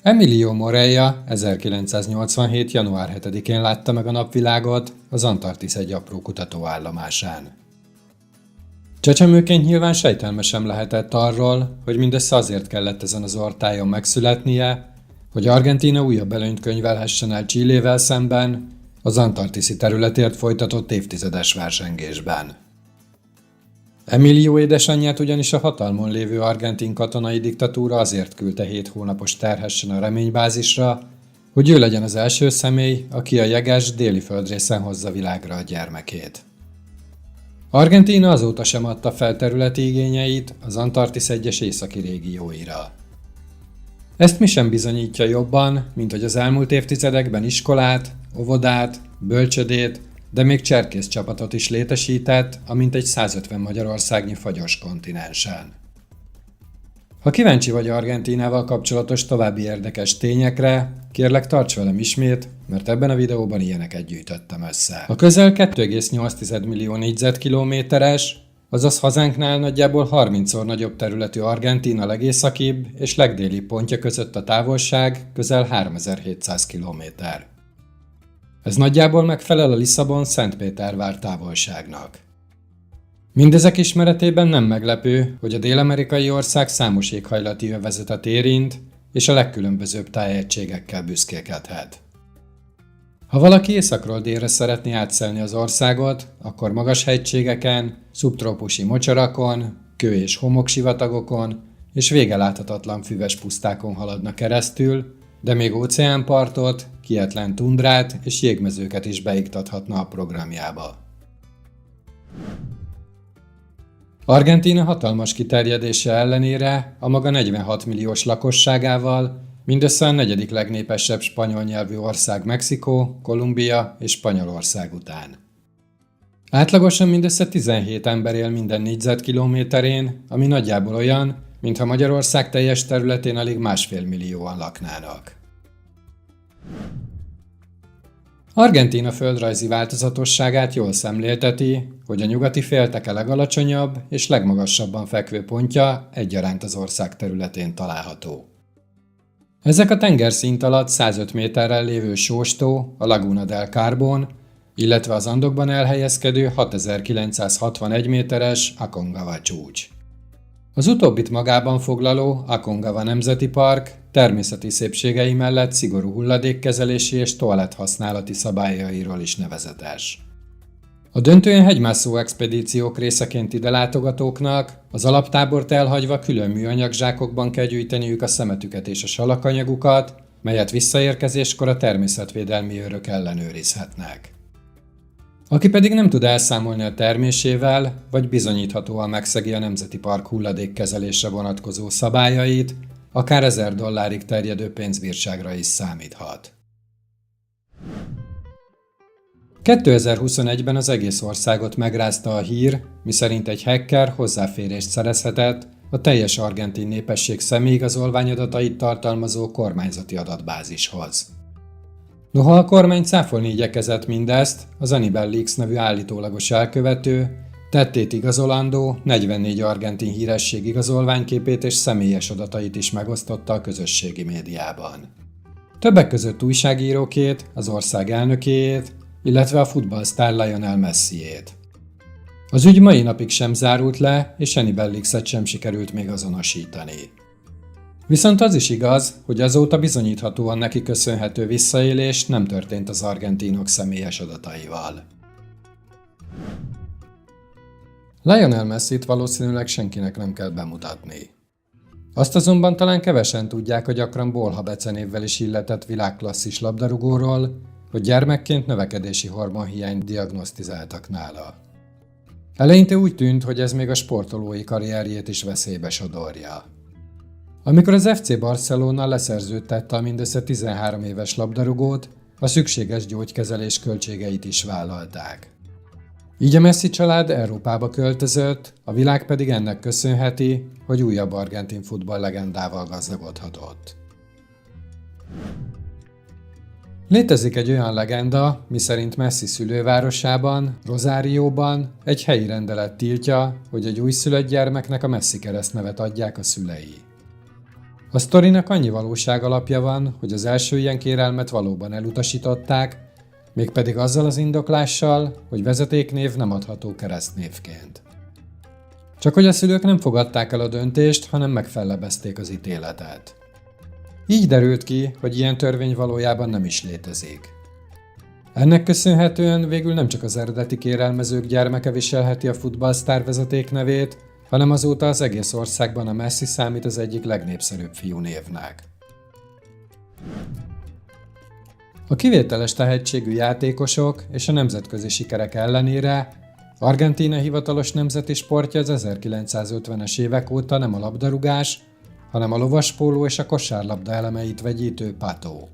Emilio Moreira 1987. január 7-én látta meg a napvilágot az Antarktisz egy apró kutatóállomásán. Csecsemőként nyilván sejtelme sem lehetett arról, hogy mindössze azért kellett ezen az ortályon megszületnie, hogy Argentína újabb előnyt könyvelhessen el Chilével szemben az antarktiszi területért folytatott évtizedes versengésben. Emilio édesanyját ugyanis a hatalmon lévő argentin katonai diktatúra azért küldte 7 hónapos terhessen a reménybázisra, hogy ő legyen az első személy, aki a jeges déli földrészen hozza világra a gyermekét. Argentína azóta sem adta fel területi igényeit az Antarktisz egyes északi régióira. Ezt mi sem bizonyítja jobban, mint hogy az elmúlt évtizedekben iskolát, óvodát, bölcsödét, de még cserkész csapatot is létesített a mintegy 150 magyarországnyi fagyos kontinensen. Ha kíváncsi vagy Argentínával kapcsolatos további érdekes tényekre, kérlek tarts velem ismét, mert ebben a videóban ilyeneket gyűjtöttem össze. A közel 2,8 millió négyzetkilométeres, azaz hazánknál nagyjából 30-szor nagyobb területű Argentína legészakibb és legdélibb pontja között a távolság közel 3700 km. Ez nagyjából megfelel a Lisszabon-Szentpétervár távolságnak. Mindezek ismeretében nem meglepő, hogy a dél-amerikai ország számos éghajlati övezetet érint, és a legkülönbözőbb tájegységekkel büszkélkedhet. Ha valaki északról délre szeretné átszelni az országot, akkor magas hegységeken, szubtrópusi mocsarakon, kő- és homoksivatagokon és vége láthatatlan füves pusztákon haladna keresztül, de még óceánpartot, kietlen tundrát és jégmezőket is beiktathatna a programjába. Argentína hatalmas kiterjedése ellenére a maga 46 milliós lakosságával mindössze a negyedik legnépesebb spanyol nyelvű ország Mexikó, Kolumbia és Spanyolország után. Átlagosan mindössze 17 ember él minden négyzetkilométerén, ami nagyjából olyan, mintha Magyarország teljes területén alig 1,5 millióan laknának. Argentína földrajzi változatosságát jól szemlélteti, hogy a nyugati félteke legalacsonyabb és legmagasabban fekvő pontja egyaránt az ország területén található. Ezek a tengerszint alatt 105 méterrel lévő sóstó, a Laguna del Carbón, illetve az Andokban elhelyezkedő 6961 méteres Aconcagua csúcs. Az utóbbit magában foglaló Aconcagua Nemzeti Park természeti szépségei mellett szigorú hulladékkezelési és toaletthasználati szabályairól is nevezetes. A döntően hegymászó expedíciók részeként ide látogatóknak az alaptábort elhagyva külön műanyag zsákokban kell gyűjteniük a szemetüket és a salakanyagukat, melyet visszaérkezéskor a természetvédelmi őrök ellenőrizhetnek. Aki pedig nem tud elszámolni a termésével, vagy bizonyíthatóan megszegi a Nemzeti Park hulladékkezelésre vonatkozó szabályait, akár $1000 terjedő pénzbírságra is számíthat. 2021-ben az egész országot megrázta a hír, miszerint egy hacker hozzáférést szerezhetett a teljes argentin népesség személyigazolvány adatait tartalmazó kormányzati adatbázishoz. Noha a kormány cáfolni igyekezett mindezt, az Anibal Leaks nevű állítólagos elkövető tettét igazolandó 44 argentin híresség igazolványképét és személyes adatait is megosztotta a közösségi médiában. Többek között újságírókét, az ország elnökéjét, illetve a futballsztár Lionel Messiét. Az ügy mai napig sem zárult le, és Anibal Leakset sem sikerült még azonosítani. Viszont az is igaz, hogy azóta bizonyíthatóan neki köszönhető visszaélés nem történt az argentinok személyes adataival. Lionel Messit valószínűleg senkinek nem kell bemutatni. Azt azonban talán kevesen tudják a gyakran Bolha becenévvel is illetett világklasszis labdarúgóról, hogy gyermekként növekedési hormonhiányt diagnosztizáltak nála. Eleinte úgy tűnt, hogy ez még a sportolói karrierjét is veszélybe sodorja. Amikor az FC Barcelona leszerződtette a mindössze 13 éves labdarúgót, a szükséges gyógykezelés költségeit is vállalták. Így a Messi család Európába költözött, a világ pedig ennek köszönheti, hogy újabb argentin futballlegendával gazdagodhatott. Létezik egy olyan legenda, miszerint Messi szülővárosában, Rosárióban egy helyi rendelet tiltja, hogy egy újszülött gyermeknek a Messi keresztnevet adják a szülei. A sztorinak annyi valóság alapja van, hogy az első ilyen kérelmet valóban elutasították, mégpedig azzal az indoklással, hogy vezetéknév nem adható keresztnévként. Csak hogy a szülők nem fogadták el a döntést, hanem megfellebezték az ítéletet. Így derült ki, hogy ilyen törvény valójában nem is létezik. Ennek köszönhetően végül nem csak az eredeti kérelmezők gyermeke viselheti a futballsztár vezeték nevét, hanem azóta az egész országban a Messi számít az egyik legnépszerűbb fiúnévnek. A kivételes tehetségű játékosok és a nemzetközi sikerek ellenére Argentína hivatalos nemzeti sportja az 1950-es évek óta nem a labdarúgás, hanem a lovaspóló és a kosárlabda elemeit vegyítő pato.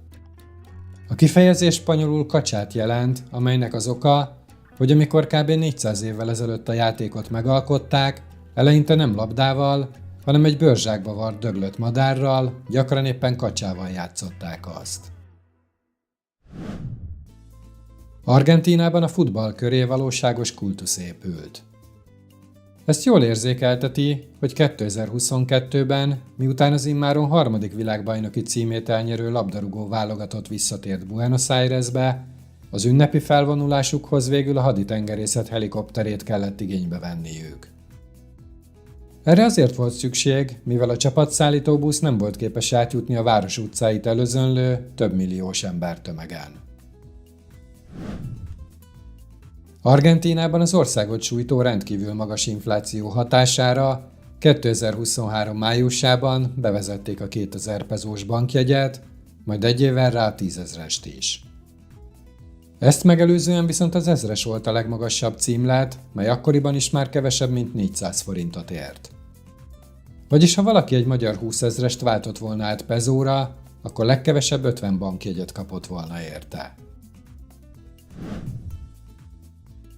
A kifejezés spanyolul kacsát jelent, amelynek az oka, hogy amikor kb. 400 évvel ezelőtt a játékot megalkották, eleinte nem labdával, hanem egy bőrzsákba vart döglött madárral, gyakran éppen kacsával játszották azt. Argentínában a futball köré valóságos kultusz épült. Ezt jól érzékelteti, hogy 2022-ben, miután az immáron harmadik világbajnoki címét elnyerő labdarúgó válogatott visszatért Buenos Airesbe, az ünnepi felvonulásukhoz végül a haditengerészet helikopterét kellett igénybe venniük. Erre azért volt szükség, mivel a csapatszállító busz nem volt képes átjutni a város utcáit előzönlő, több milliós embertömegen. Argentínában az országot sújtó rendkívül magas infláció hatására 2023 májusában bevezették a 2000 pezós bankjegyet, majd egy évvel rá a 10 000-est is. Ezt megelőzően viszont az 1000-es volt a legmagasabb címlet, mely akkoriban is már kevesebb, mint 400 forintot ért. Vagyis ha valaki egy magyar 20 000-est váltott volna át pezóra, akkor legkevesebb 50 bankjegyet kapott volna érte.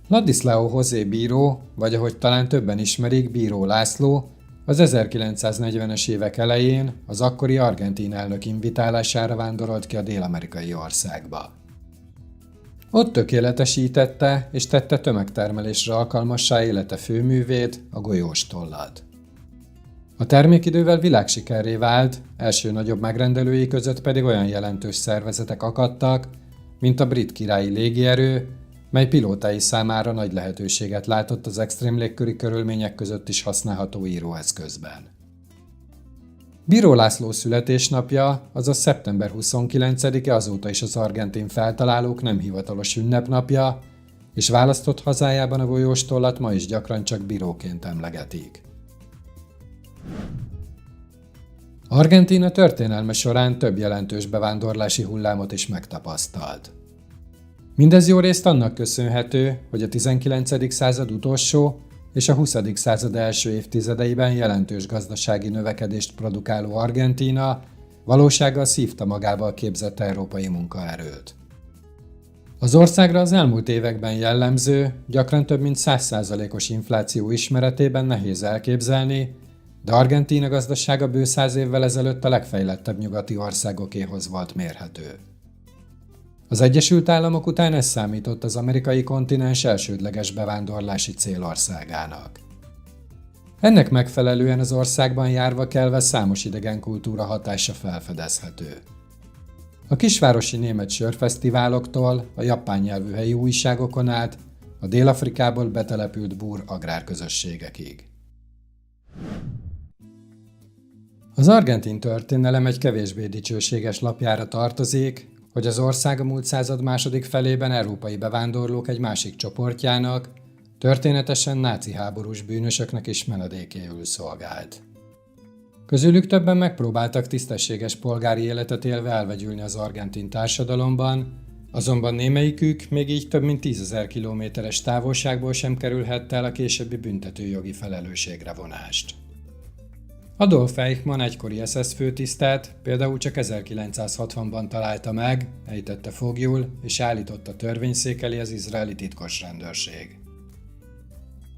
Ladislao José Bíró, vagy ahogy talán többen ismerik, Bíró László, az 1940-es évek elején az akkori argentin elnök invitálására vándorolt ki a dél-amerikai országba. Ott tökéletesítette és tette tömegtermelésre alkalmassá élete főművét, a golyóstollat. A termék idővel világsikerré vált, első nagyobb megrendelői között pedig olyan jelentős szervezetek akadtak, mint a brit királyi légierő, mely pilótái számára nagy lehetőséget látott az extrém légköri körülmények között is használható íróeszközben. Bíró László születésnapja, azaz szeptember 29-e azóta is az argentin feltalálók nem hivatalos ünnepnapja, és választott hazájában a golyóstollat ma is gyakran csak bíróként emlegetik. Argentína történelme során több jelentős bevándorlási hullámot is megtapasztalt. Mindez jó részt annak köszönhető, hogy a 19. század utolsó és a 20. század első évtizedeiben jelentős gazdasági növekedést produkáló Argentína valósággal szívta magába a képzett európai munkaerőt. Az országra az elmúlt években jellemző, gyakran több mint 100%-os infláció ismeretében nehéz elképzelni, de Argentína gazdasága bő 100 évvel ezelőtt a legfejlettebb nyugati országokéhoz volt mérhető. Az Egyesült Államok után ez számított az amerikai kontinens elsődleges bevándorlási célországának. Ennek megfelelően az országban járva kelve számos idegen kultúra hatása felfedezhető. A kisvárosi német sörfesztiváloktól a japán nyelvű helyi újságokon át a Dél-Afrikából betelepült búr agrárközösségekig. Az argentin történelem egy kevésbé dicsőséges lapjára tartozik, hogy az ország a múlt század második felében európai bevándorlók egy másik csoportjának, történetesen náci háborús bűnösöknek is menedékéül szolgált. Közülük többen megpróbáltak tisztességes polgári életet élve elvegyülni az argentin társadalomban, azonban némelyikük még így több mint 10 000 kilométeres távolságból sem kerülhette el a későbbi büntetőjogi felelősségre vonást. Adolf Eichmann egykori SS főtisztet például csak 1960-ban találta meg, ejtette foglyul és állította törvényszék elé az izraeli titkos rendőrség.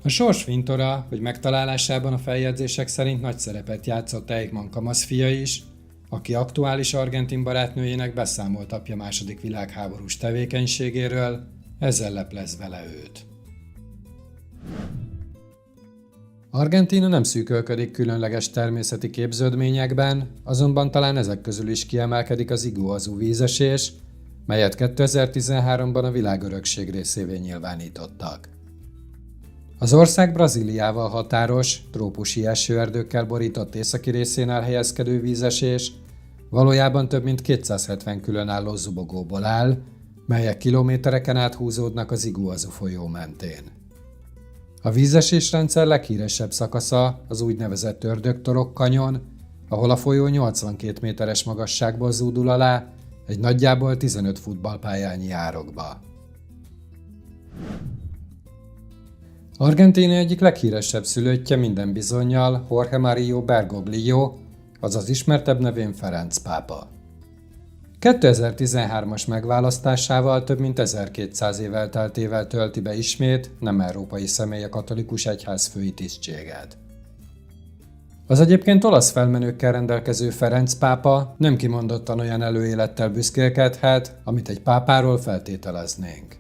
A sors fintora, hogy megtalálásában a feljegyzések szerint nagy szerepet játszott Eichmann kamaszfia is, aki aktuális argentin barátnőjének beszámolt apja második világháborús tevékenységéről, ezzel leplezve le őt. Argentína nem szűkölködik különleges természeti képződményekben, azonban talán ezek közül is kiemelkedik az Iguazú vízesés, melyet 2013-ban a világörökség részévé nyilvánítottak. Az ország Brazíliával határos, trópusi esőerdőkkel borított északi részén elhelyezkedő vízesés valójában több mint 270 különálló zubogóból áll, melyek kilométereken át húzódnak az Iguazú folyó mentén. A vízesésrendszer leghíresebb szakasza az úgynevezett Ördögtorok kanyon, ahol a folyó 82 méteres magasságból zúdul alá, egy nagyjából 15 futballpályányi árokba. Argentína egyik leghíresebb szülöttje minden bizonnyal Jorge Mario Bergoglio, azaz ismertebb nevén Ferenc pápa. 2013-as megválasztásával több mint 1200 év elteltével tölti be ismét nem európai személy a katolikus egyház fői tisztséget. Az egyébként olasz felmenőkkel rendelkező Ferenc pápa nem kimondottan olyan előélettel büszkélkedhet, amit egy pápáról feltételeznénk.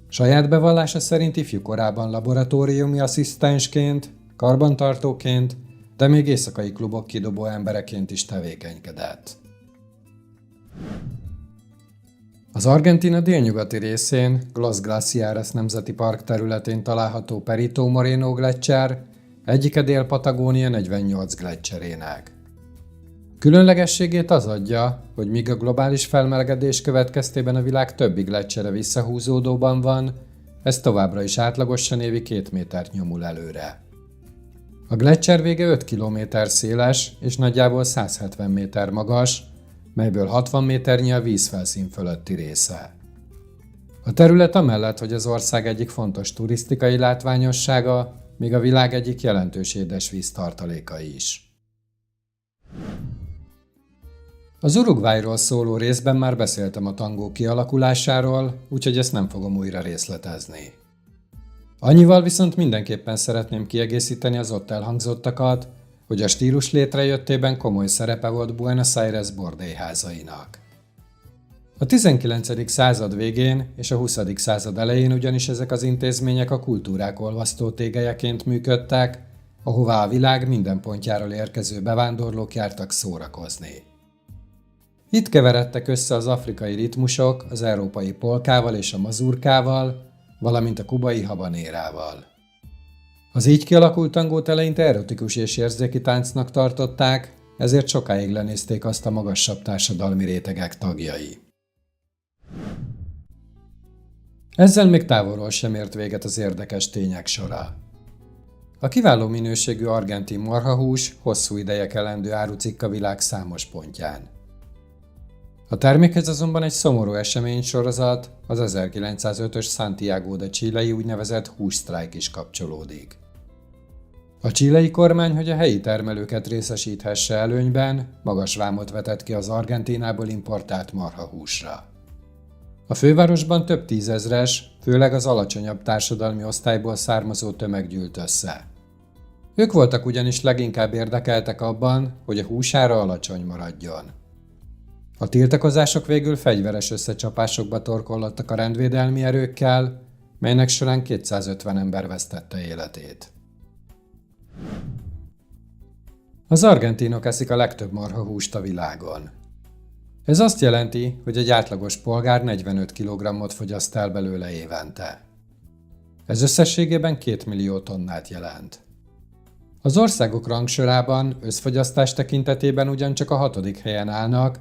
Saját bevallása szerint ifjú korában laboratóriumi asszisztensként, karbantartóként, de még éjszakai klubok kidobó embereként is tevékenykedett. Az Argentína délnyugati részén, Los Glaciares Nemzeti Park területén található Perito Moreno gleccser egyike Dél-Patagónia 48 gleccserének. Különlegességét az adja, hogy míg a globális felmelegedés következtében a világ többi gletcsere visszahúzódóban van, ez továbbra is átlagosan évi 2 métert nyomul előre. A gleccser vége 5 km széles és nagyjából 170 méter magas, melyből 60 méternyi a vízfelszín fölötti része. A terület amellett, hogy az ország egyik fontos turisztikai látványossága, még a világ egyik jelentős édesvíz tartaléka is. Az Uruguayról szóló részben már beszéltem a tangó kialakulásáról, úgyhogy ezt nem fogom újra részletezni. Annyival viszont mindenképpen szeretném kiegészíteni az ott elhangzottakat, hogy a stílus létrejöttében komoly szerepe volt Buenos Aires bordélyházainak. A 19. század végén és a 20. század elején ugyanis ezek az intézmények a kultúrák olvasztó tégelyeként működtek, ahová a világ minden pontjáról érkező bevándorlók jártak szórakozni. Itt keveredtek össze az afrikai ritmusok az európai polkával és a mazurkával, valamint a kubai habanérával. Az így kialakult tangót eleinte erotikus és érzéki táncnak tartották, ezért sokáig lenézték azt a magasabb társadalmi rétegek tagjai. Ezzel még távolról sem ért véget az érdekes tények sora. A kiváló minőségű argentin marhahús hosszú ideje kelendő árucikk a világ számos pontján. A termékhez azonban egy szomorú eseménysorozat, az 1905-ös Santiago de Chile-i úgynevezett hússztrájk is kapcsolódik. A chilei kormány, hogy a helyi termelőket részesíthesse előnyben, magas vámot vetett ki az Argentínából importált marhahúsra. A fővárosban több tízezres, főleg az alacsonyabb társadalmi osztályból származó tömeg gyűlt össze. Ők voltak ugyanis leginkább érdekeltek abban, hogy a húsára alacsony maradjon. A tiltakozások végül fegyveres összecsapásokba torkollottak a rendvédelmi erőkkel, melynek során 250 ember vesztette életét. Az argentinok eszik a legtöbb marhahúst a világon. Ez azt jelenti, hogy egy átlagos polgár 45 kg-ot fogyaszt el belőle évente. Ez összességében 2 millió tonnát jelent. Az országok rangsorában összfogyasztás tekintetében ugyancsak a 6. helyen állnak,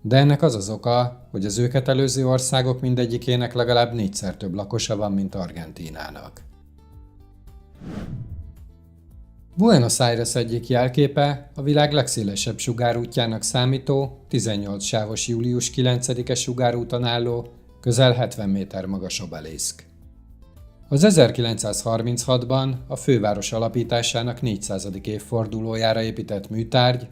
de ennek az az oka, hogy az őket előző országok mindegyikének legalább 4-szer több lakosa van, mint Argentínának. Buenos Aires egyik jelképe a világ legszélesebb sugárútjának számító, 18 sávos július 9-e sugárúton álló, közel 70 méter magas obeliszk. Az 1936-ban a főváros alapításának 400. évfordulójára épített műtárgy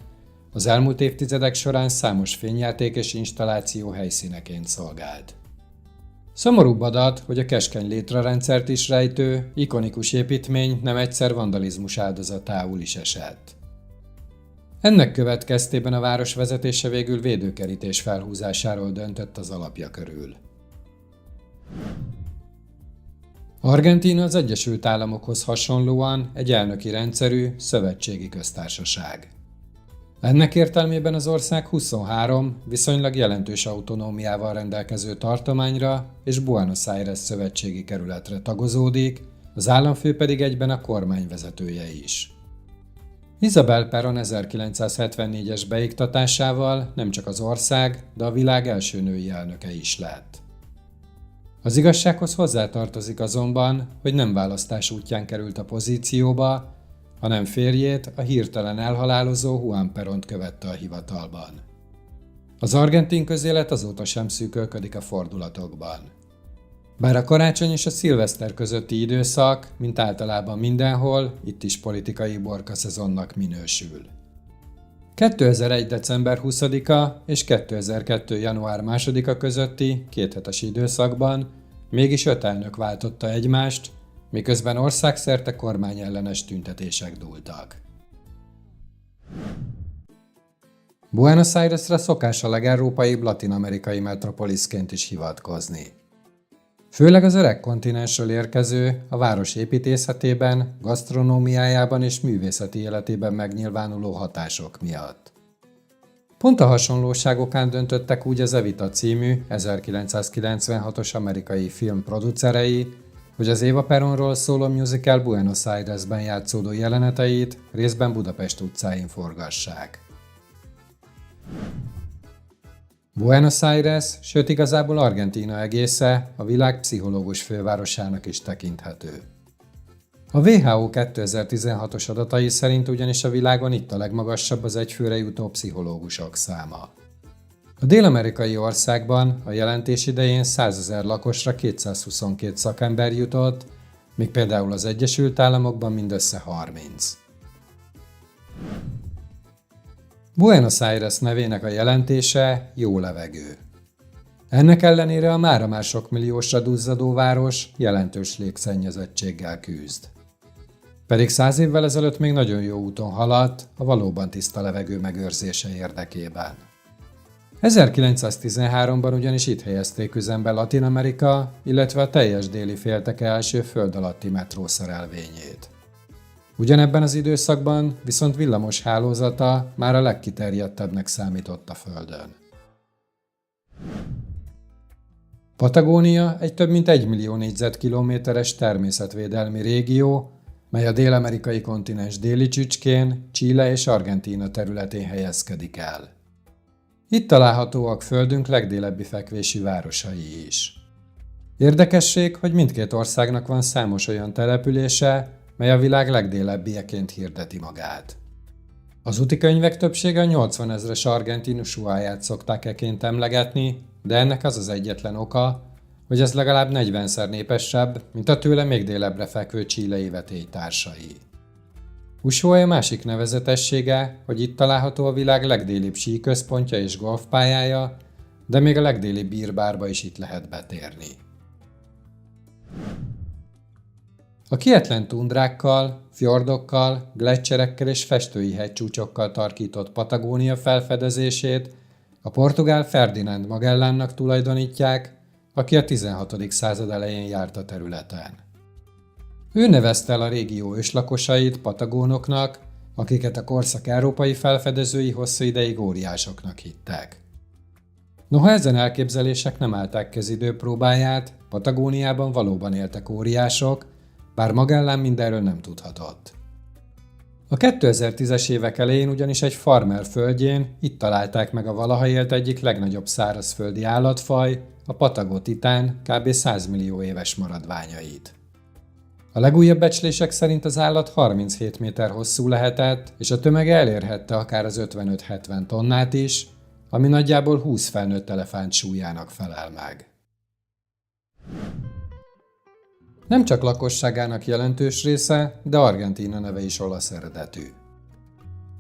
az elmúlt évtizedek során számos fényjáték és installáció helyszíneként szolgált. Szomorúbb adat, hogy a keskeny létrarendszert is rejtő, ikonikus építmény nem egyszer vandalizmus áldozatául is esett. Ennek következtében a város vezetése végül védőkerítés felhúzásáról döntött az alapja körül. Argentína az Egyesült Államokhoz hasonlóan egy elnöki rendszerű, szövetségi köztársaság. Ennek értelmében az ország 23 viszonylag jelentős autonómiával rendelkező tartományra és Buenos Aires szövetségi kerületre tagozódik, az államfő pedig egyben a kormány vezetője is. Isabel Perón 1974-es beiktatásával nem csak az ország, de a világ első női elnöke is lett. Az igazsághoz hozzátartozik azonban, hogy nem választás útján került a pozícióba, hanem férjét, a hirtelen elhalálozó Juan Peront követte a hivatalban. Az argentin közélet azóta sem szűkölködik a fordulatokban. Bár a karácsony és a szilveszter közötti időszak, mint általában mindenhol, itt is politikai borkaszezonnak minősül. 2001. december 20-a és 2002. január 2-a közötti kéthetes időszakban mégis 5 elnök váltotta egymást, miközben országszerte kormányellenes tüntetések dúltak. Buenos Airesre szokás a legeurrópaibb latin-amerikai metropoliszként is hivatkozni. Főleg az öreg kontinensről érkező, a város építészetében, gasztronómiájában és művészeti életében megnyilvánuló hatások miatt. Pont a hasonlóságokán döntöttek úgy az Evita című 1996-os amerikai film producerei, hogy az Eva Perónról szóló musical Buenos Airesben játszódó jeleneteit részben Budapest utcáin forgassák. Buenos Aires, sőt igazából Argentína egésze a világ pszichológus fővárosának is tekinthető. A WHO 2016-os adatai szerint ugyanis a világon itt a legmagasabb az egyfőre jutó pszichológusok száma. A dél-amerikai országban a jelentés idején 100 000 lakosra 222 szakember jutott, míg például az Egyesült Államokban mindössze 30. Buenos Aires nevének a jelentése jó levegő. Ennek ellenére a mára már sok milliósra duzzadó város jelentős légszennyezettséggel küzd. Pedig 100 évvel ezelőtt még nagyon jó úton haladt a valóban tiszta levegő megőrzése érdekében. 1913-ban ugyanis itt helyezték üzembe Latin-Amerika, illetve a teljes déli félteke első föld alatti metrószerelvényét. Ugyanebben az időszakban viszont villamos hálózata már a legkiterjedtebbnek számított a Földön. Patagónia egy több mint 1 millió négyzetkilométeres természetvédelmi régió, mely a dél-amerikai kontinens déli csücskén, Chile és Argentína területén helyezkedik el. Itt találhatóak földünk legdélebbi fekvésű városai is. Érdekesség, hogy mindkét országnak van számos olyan települése, mely a világ legdélebbieként hirdeti magát. Az útikönyvek többsége a 80 000-es argentin Ushuaiát szokták eként emlegetni, de ennek az az egyetlen oka, hogy ez legalább 40-szer népesebb, mint a tőle még délebbre fekvő chilei vetélytársai. Ushuaia másik nevezetessége, hogy itt található a világ legdélibb síközpontja és golfpályája, de még a legdélibb írbárba is itt lehet betérni. A kietlen tundrákkal, fjordokkal, gleccserekkel és festői hegycsúcsokkal tarkított Patagónia felfedezését a portugál Ferdinand Magellannak tulajdonítják, aki a 16. század elején járt a területen. Ő nevezte el a régió őslakosait patagónoknak, akiket a korszak európai felfedezői hosszú ideig óriásoknak hittek. Noha ezen elképzelések nem állták kezidő próbáját, Patagóniában valóban éltek óriások, bár Magellan mindenről nem tudhatott. A 2010-es évek elején ugyanis egy farmer földjén itt találták meg a valaha élt egyik legnagyobb szárazföldi állatfaj, a patagotitán kb. 100 millió éves maradványait. A legújabb becslések szerint az állat 37 méter hosszú lehetett, és a tömege elérhette akár az 55-70 tonnát is, ami nagyjából 20 felnőtt elefánt súlyának felel meg. Nem csak lakosságának jelentős része, de Argentína neve is olasz eredetű.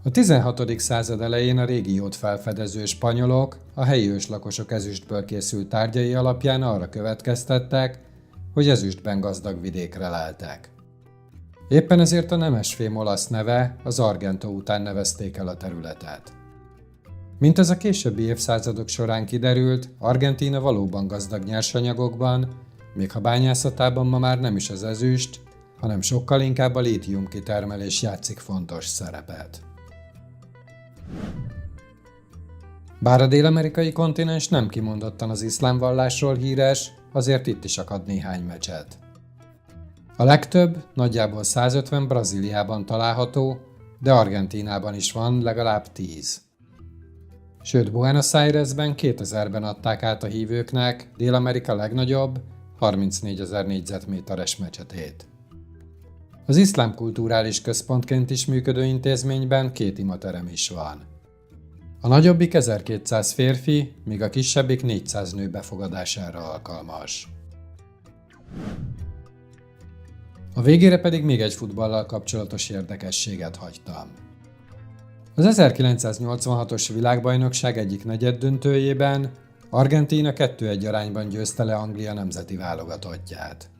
A 16. század elején a régiót felfedező spanyolok a helyi őslakosok ezüstből készült tárgyai alapján arra következtettek, hogy ezüstben gazdag vidékre leltek. Éppen ezért a nemesfém olasz neve az Argento után nevezték el a területet. Mint ez a későbbi évszázadok során kiderült, Argentína valóban gazdag nyersanyagokban, még ha bányászatában ma már nem is az ezüst, hanem sokkal inkább a lítium kitermelés játszik fontos szerepet. Bár a dél-amerikai kontinens nem kimondottan az iszlám vallásról híres, azért itt is akad néhány mecset. A legtöbb, nagyjából 150 Brazíliában található, de Argentínában is van legalább 10. Sőt, Buenos Airesben 2000-ben adták át a hívőknek Dél-Amerika legnagyobb, 34 000 négyzetméteres mecsetét. Az iszlám kulturális központként is működő intézményben 2 imaterem is van. A nagyobbik 1200 férfi, míg a kisebbik 400 nő befogadására alkalmas. A végére pedig még egy futballal kapcsolatos érdekességet hagytam. Az 1986-os világbajnokság egyik negyeddöntőjében Argentína 2-1 arányban győzte le Anglia nemzeti válogatottját.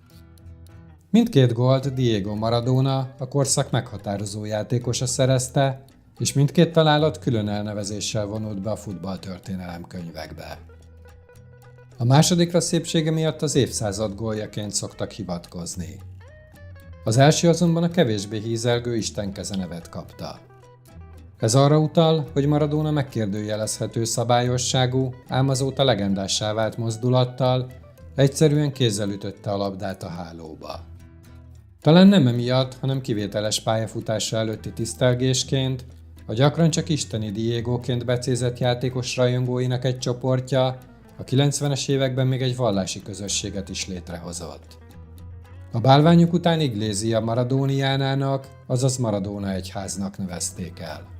Mindkét gólt Diego Maradona, a korszak meghatározó játékosa szerezte, és mindkét találat külön elnevezéssel vonult be a futballtörténelem könyvekbe. A másodikra szépsége miatt az évszázad góljaként szoktak hivatkozni. Az első azonban a kevésbé hízelgő istenkeze nevet kapta. Ez arra utal, hogy Maradona megkérdőjelezhető szabályosságú, ám azóta legendássá vált mozdulattal egyszerűen kézzel ütötte a labdát a hálóba. Talán nem emiatt, hanem kivételes pályafutása előtti tisztelgésként, a gyakran csak isteni Diegóként becézett játékos rajongóinak egy csoportja a 90-es években még egy vallási közösséget is létrehozott. A bálványuk után Iglesia Maradoniánának, azaz Maradona egyháznak nevezték el.